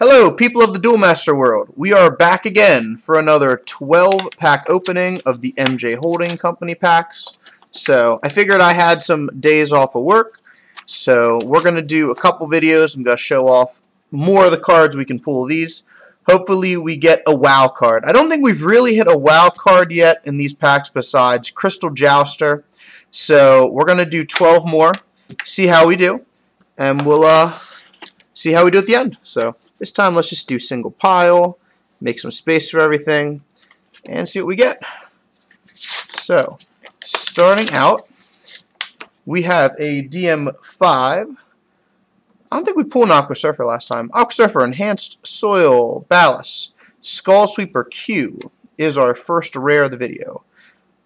Hello, people of the Duel Master world. We are back again for another 12-pack opening of the MJ Holding Company packs. So, I figured I had some days off of work, so we're going to do a couple videos. I'm going to show off more of the cards we can pull these. Hopefully we get a WoW card. I don't think we've really hit a WoW card yet in these packs besides Crystal Jouster. So, we're going to do 12 more, see how we do, and we'll see how we do at the end. So, this time, let's just do single pile, make some space for everything, and see what we get. So, starting out, we have a DM5. I don't think we pulled an Aqua Surfer last time. Aqua Surfer, Enhanced Soil, Ballast, Skull Sweeper Q is our first rare of the video.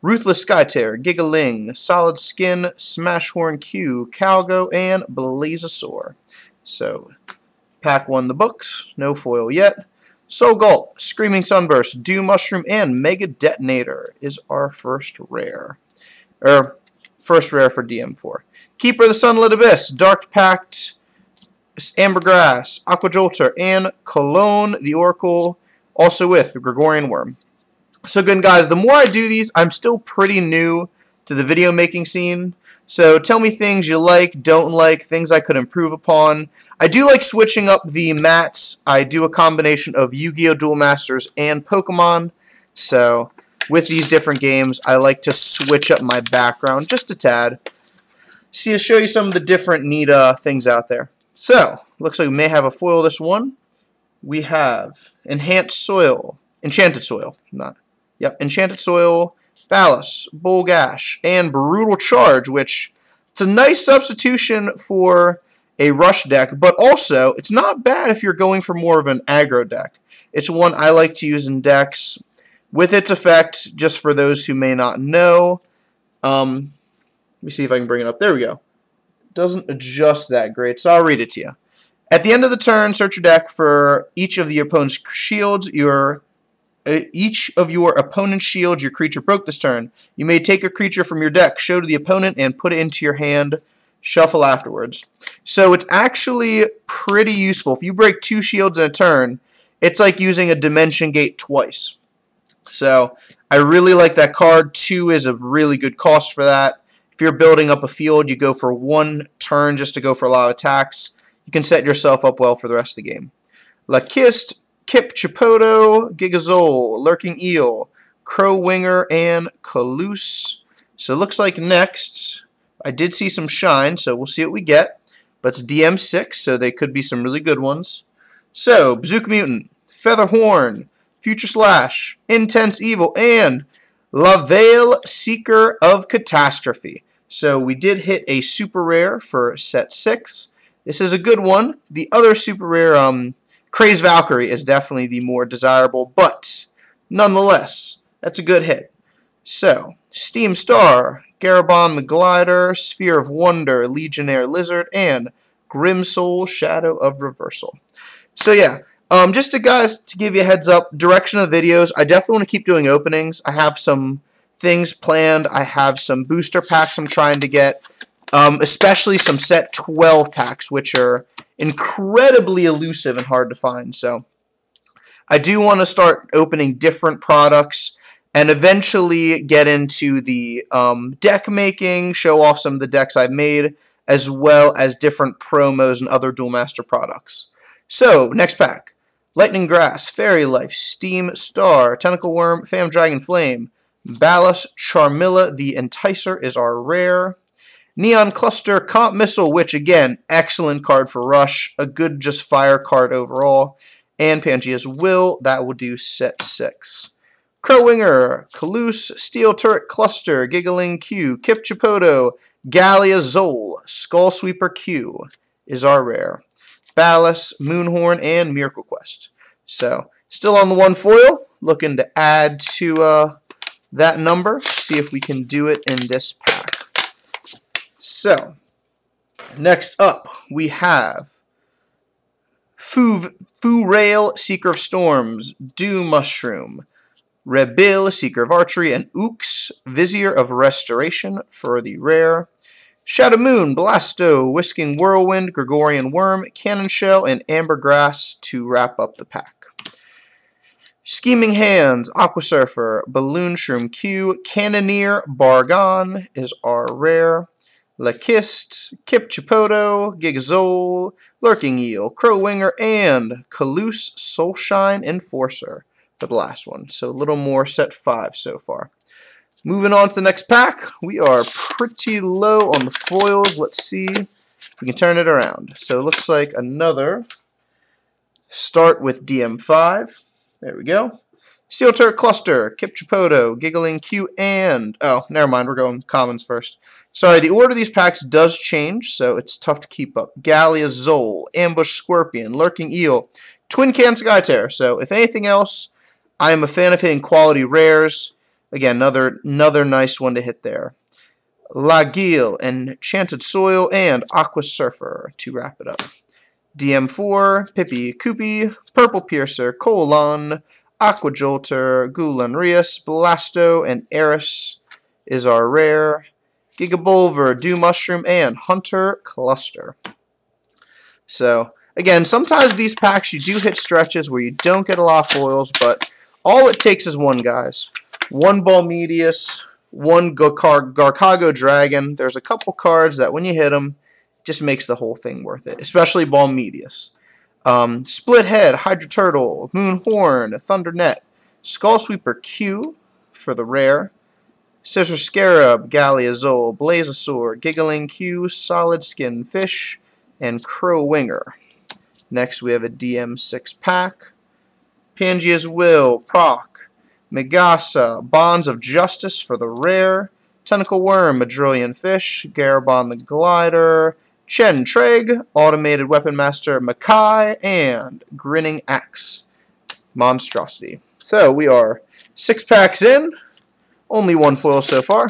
Ruthless Skytear, Gigaling, Solid Skin, Smashhorn Q, Calgo, and Blazosaur. So, Pack 1 the books, no foil yet. Soul Gulp, Screaming Sunburst, Dew Mushroom, and Mega Detonator is our first rare. First rare for DM4. Keeper of the Sunlit Abyss, Dark Pact, Ambergrass, Aqua Jolter, and Cologne the Oracle, also with Gregorian Worm. So good, guys, the more I do these, I'm still pretty new to the video making scene. So tell me things you like, don't like, things I could improve upon. I do like switching up the mats. I do a combination of Yu-Gi-Oh! Duel Masters and Pokemon. So with these different games, I like to switch up my background just a tad. See, I'll show you some of the different neat things out there. So, looks like we may have a foil this one. We have Enchanted Soil, Enchanted Soil, Ballast, Bolgash, and Brutal Charge, which it's a nice substitution for a rush deck, but also it's not bad if you're going for more of an aggro deck. It's one I like to use in decks with its effect, just for those who may not know. Let me see if I can bring it up. There we go. It doesn't adjust that great, so I'll read it to you. At the end of the turn, search your deck for each of the opponent's shields. Each of your opponent's shields your creature broke this turn. You may take a creature from your deck, show to the opponent, and put it into your hand. Shuffle afterwards. So it's actually pretty useful. If you break 2 shields in a turn, it's like using a Dimension Gate twice. So I really like that card. 2 is a really good cost for that. If you're building up a field, you go for 1 turn just to go for a lot of attacks. You can set yourself up well for the rest of the game. Lakist, Kip Chipotle, Gigazole, Lurking Eel, Crow Winger, and Kaloose. So it looks like next, I did see some shine, so we'll see what we get. But it's DM6, so they could be some really good ones. So, Bazooka Mutant, Featherhorn, Future Slash, Intense Evil, and Laveil, Seeker of Catastrophe. So we did hit a super rare for set 6. This is a good one. The other super rare, Crazed Valkyrie is definitely the more desirable, but nonetheless, that's a good hit. So, Steam Star, Garabon the Glider, Sphere of Wonder, Legionnaire Lizard, and Grimsoul Shadow of Reversal. So yeah, just to give you a heads up, direction of videos, I definitely want to keep doing openings. I have some things planned. I have some booster packs I'm trying to get, especially some set 12 packs, which are incredibly elusive and hard to find. So I do want to start opening different products and eventually get into the deck making, show off some of the decks I've made, as well as different promos and other Duel Master products. So, next pack. Lightning Grass, Fairy Life, Steam Star, Tentacle Worm, Phantom Dragon Flame, Ballast, Charmilla the Enticer is our rare. Neon Cluster, Comp Missile, which again, excellent card for Rush, a good just fire card overall, and Pangea's Will, that will do set 6. Crowwinger, Kaloose, Steel Turret Cluster, Gigaling Q, Kip Chipotle, Gallia Zol, Skull Sweeper Q is our rare. Ballast, Moonhorn, and Miracle Quest. So, still on the 1 foil, looking to add to that number, see if we can do it in this pack. So, next up, we have Furail, Seeker of Storms, Dew Mushroom, Rebil, Seeker of Archery, and Ooks, Vizier of Restoration for the rare. Shadow Moon, Blasto, Whisking Whirlwind, Gregorian Worm, Cannon Shell, and Ambergrass to wrap up the pack. Scheming Hands, Aqua Surfer, Balloon Shroom Q, Cannoneer, Bargon is our rare. Lakist, Kip Chipotle, Gigazole, Lurking Eel, Crowwinger, and Kaloose Soulshine Enforcer for the last one. So a little more set 5 so far. Moving on to the next pack, we are pretty low on the foils. Let's see if we can turn it around. So it looks like another start with DM5. There we go. Steel Turret Cluster, Kip Chipotle, Giggling Q, and... oh, never mind, we're going commons first. Sorry, the order of these packs does change, so it's tough to keep up. Galliazole, Ambush Scorpion, Lurking Eel, Twin Can Skytear. So if anything else, I am a fan of hitting quality rares. Again, another nice one to hit there. Lagiel, Enchanted Soil, and Aqua Surfer to wrap it up. DM4, Pippi Koopy, Purple Piercer, Colon, Aqua Jolter, Gulanrius, Blasto, and Eris is our rare. Gigabolver, Dew Mushroom, and Hunter Cluster. So, again, sometimes these packs you do hit stretches where you don't get a lot of foils, but all it takes is one, guys. One Balmedius, one Garcago Dragon. There's a couple cards that when you hit them, just makes the whole thing worth it, especially Balmedius. Split Head, Hydra Turtle, Moonhorn, Thundernet, Skull Sweeper Q for the rare. Scissor Scarab, Galliazole, Blazosaur, Giggling Q, Solid Skin Fish, and Crowwinger. Next we have a DM6 pack. Pangea's Will, Proc, Megasa, Bonds of Justice for the rare. Tentacle Worm, Madrillion Fish, Garabon the Glider, Chen Treg, Automated Weapon Master Makai, and Grinning Axe Monstrosity. So we are 6 packs in. Only one foil so far.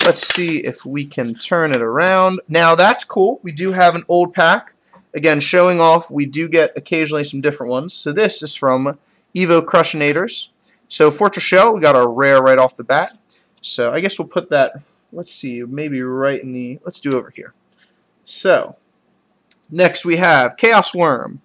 Let's see if we can turn it around. Now that's cool. We do have an old pack. Again, showing off, we do get occasionally some different ones. So this is from Evo Crushionators. So Fortress Shell, we got our rare right off the bat. So I guess we'll put that, let's see, maybe right in the, let's do over here. So, next we have Chaos Worm,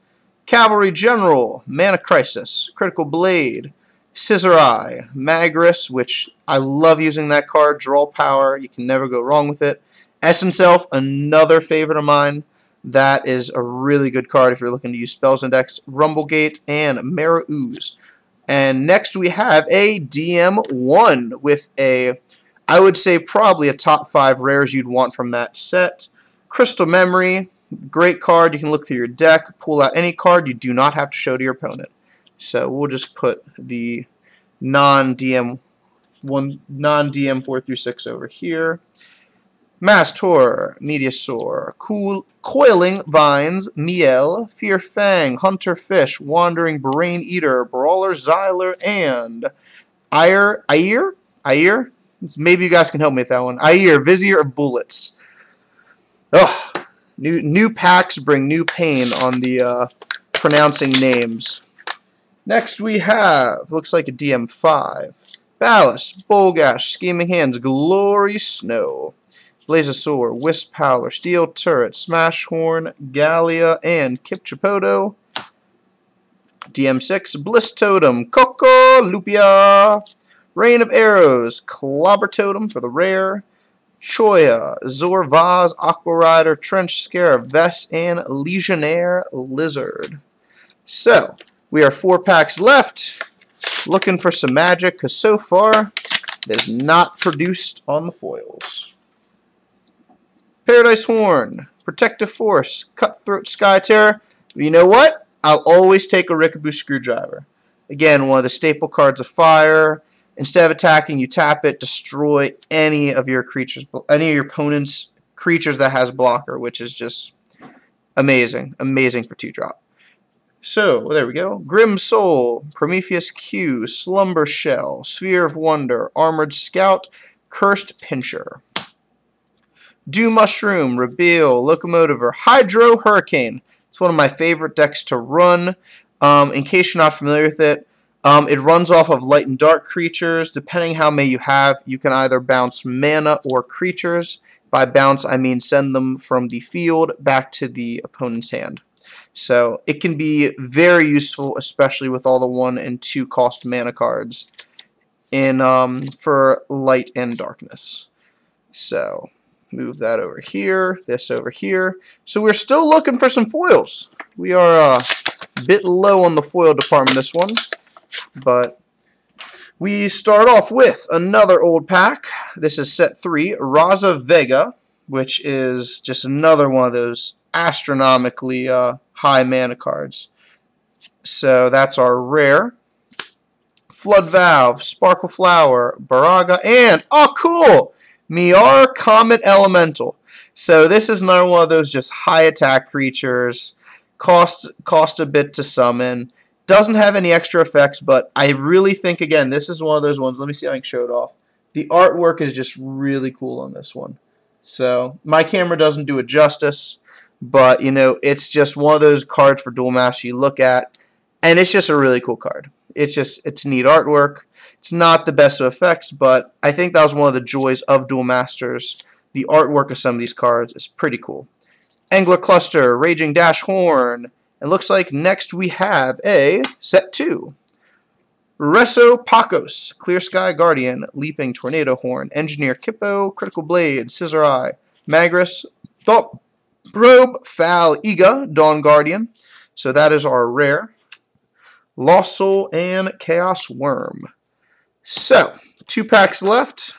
Cavalry General, Mana Crisis, Critical Blade, Scissorai, Magris, which I love using that card, draw power, you can never go wrong with it. Essence Elf, another favorite of mine. That is a really good card if you're looking to use Spells Index, Rumblegate, and Mara Ooze. And next we have a DM1 with a, I would say probably a top 5 rares you'd want from that set. Crystal Memory, great card, you can look through your deck, pull out any card you do not have to show to your opponent. So we'll just put the non-DM 4 through 6 over here. Mastor, Meteosaur, Coiling Vines, Miel, Fear Fang, Hunter Fish, Wandering Brain Eater, Brawler Xyler, and Ayer? Maybe you guys can help me with that one. Ayer, Vizier of Bullets. Oh, new packs bring new pain on the pronouncing names. Next we have, looks like a DM5. Ballast, Bolgash, Scheming Hands, Glory Snow, Blazosaur, Wisp Howler, Steel Turret, Smash Horn, Gallia, and Kip Chipotle. DM6, Bliss Totem, Coco Lupia, Rain of Arrows, Clobber Totem for the rare, Choya, Zorvaz, Aqua Rider, Trench Scarab, Vest, and Legionnaire Lizard. So, we are 4 packs left, looking for some magic, because so far, it is not produced on the foils. Paradise Horn, Protective Force, Cutthroat Skytear. You know what? I'll always take a Rikaboo Screwdriver. Again, one of the staple cards of fire. Instead of attacking, you tap it, destroy any of your creatures, any of your opponent's creatures that has blocker, which is just amazing. Amazing for 2-drop. So, there we go. Grim Soul, Prometheus Q, Slumber Shell, Sphere of Wonder, Armored Scout, Cursed Pincher. Dew Mushroom, Reveal, Locomotiver, Hydro Hurricane. It's one of my favorite decks to run. In case you're not familiar with it, it runs off of light and dark creatures. Depending how many you have, you can either bounce mana or creatures By bounce, I mean send them from the field back to the opponent's hand. So it can be very useful, especially with all the 1 and 2 cost mana cards in for light and darkness. So move that over here, this over here. So we're still looking for some foils. We are a bit low on the foil department this one, but we start off with another old pack. This is set 3, Raza Vega, which is just another one of those astronomically high mana cards. So that's our rare. Flood Valve, Sparkle Flower, Baraga, and, oh cool, Miar Comet Elemental. So this is another one of those just high attack creatures, cost a bit to summon, doesn't have any extra effects, but I really think, again, this is one of those ones. Let me see if I can show it off. The artwork is just really cool on this one. So my camera doesn't do it justice, but you know, it's just one of those cards for Duel Master you look at, and it's just a really cool card. It's neat artwork. It's not the best of effects, but I think that was one of the joys of Duel Masters. The artwork of some of these cards is pretty cool. Angler Cluster, Raging Dash Horn. It looks like next we have a set 2. Reso Pacos, Clear Sky Guardian, Leaping Tornado Horn, Engineer Kippo, Critical Blade, Scissor Eye, Magris, Thought Probe, Fal Iga, Dawn Guardian. So that is our rare. Lost Soul and Chaos Worm. So, 2 packs left.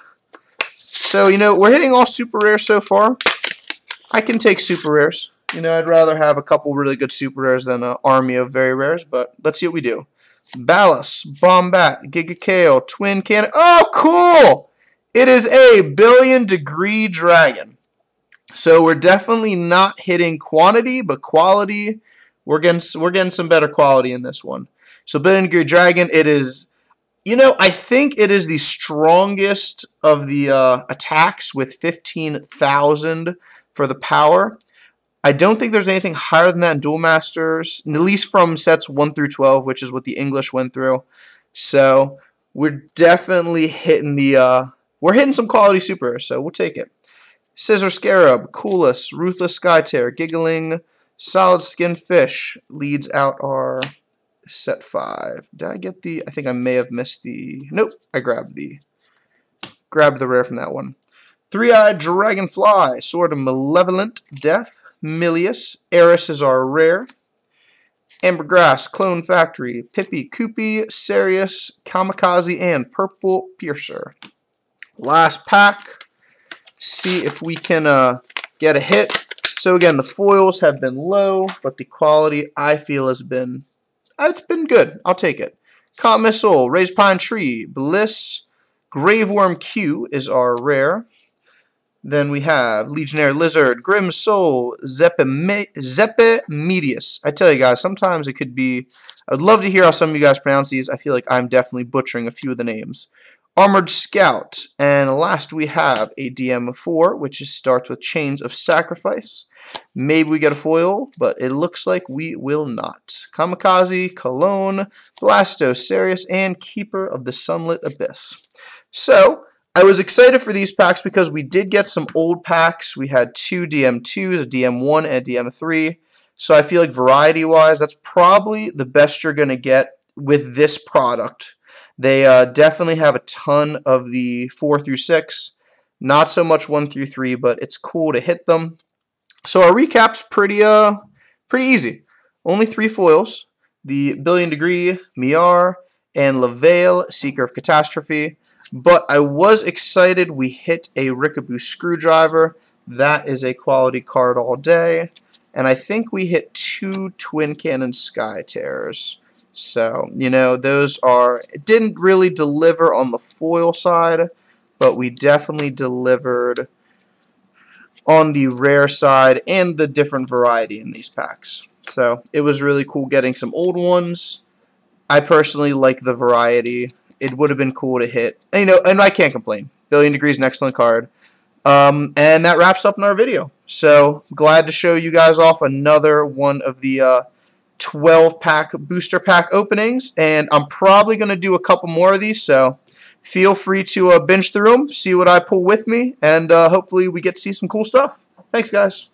So, you know, we're hitting all super rares so far. I can take super rares. You know, I'd rather have a couple really good super rares than an army of very rares, but let's see what we do. Ballas, Bombat, Giga Kale, Twin Cannon. Oh, cool! It is a Billion Degree Dragon. So we're definitely not hitting quantity, but quality. We're getting some better quality in this one. So Billion Degree Dragon, it is, you know, I think it is the strongest of the attacks with 15,000 for the power. I don't think there's anything higher than that in Duel Masters, at least from sets 1 through 12, which is what the English went through. So we're definitely hitting the, we're hitting some quality super, so we'll take it. Scissor Scarab, Coolus, Ruthless Skytear, Giggling, Solid Skin Fish leads out our set 5. Did I get the, I think I may have missed the, nope, I grabbed the rare from that one. Three-Eyed Dragonfly, Sword of Malevolent Death, Milius, Eris is our rare. Ambergrass, Clone Factory, Pippi, Koopy, Sarius, Kamikaze, and Purple Piercer. Last pack. See if we can get a hit. So again, the foils have been low, but the quality I feel has been, it's been good. I'll take it. Comet Missile, Raised Pine Tree, Bliss, Graveworm Q is our rare. Then we have Legionnaire Lizard, Grim Soul, Zepimedius. I tell you guys, sometimes it could be, I would love to hear how some of you guys pronounce these. I feel like I'm definitely butchering a few of the names. Armored Scout, and last we have a DM4, which starts with Chains of Sacrifice. Maybe we get a foil, but it looks like we will not. Kamikaze, Cologne, Blastos, Sarius, and Keeper of the Sunlit Abyss. So, I was excited for these packs because we did get some old packs. We had 2 DM2s, a DM1, and a DM3. So I feel like variety-wise, that's probably the best you're going to get with this product. They definitely have a ton of the 4 through 6. Not so much 1 through 3, but it's cool to hit them. So our recap's pretty easy. Only 3 foils. The Billion Degree, Miar, and Lavail, Seeker of Catastrophe. But I was excited we hit a Rickaboo Screwdriver. That is a quality card all day. And I think we hit 2 Twin Cannon Skytears. So, you know, those are, it didn't really deliver on the foil side, but we definitely delivered on the rare side and the different variety in these packs. So, it was really cool getting some old ones. I personally like the variety. It would have been cool to hit. And, you know, and I can't complain. Billion Degree is an excellent card. And that wraps up in our video. So, glad to show you guys off another one of the 12-pack booster pack openings. And I'm probably going to do a couple more of these. So, feel free to binge through them, see what I pull with me, and hopefully we get to see some cool stuff. Thanks, guys.